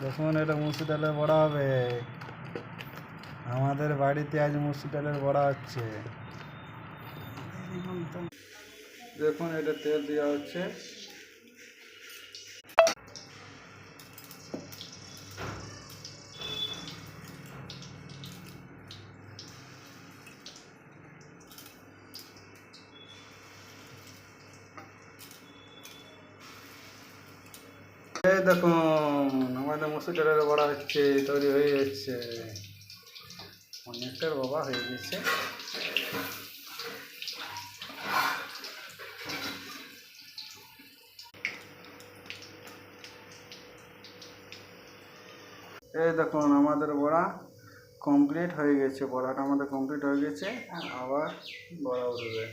দেখুন এটা মুসুর ডালের বড়া হবে। আমাদের বাড়িতে আজ মুসুর ডালের বড়া হচ্ছে। দেখুন এটা তেল দেওয়া হচ্ছে। এই দেখুন আমাদের মুসুর ডালের বড়া হচ্ছে, তৈরি হয়ে যাচ্ছে। অনেকটার বাবা হয়ে গেছে। এই দেখুন আমাদের বড়া কমপ্লিট হয়ে গেছে। বড়াটা আমাদের কমপ্লিট হয়ে গেছে, আবার বড়া উঠবে।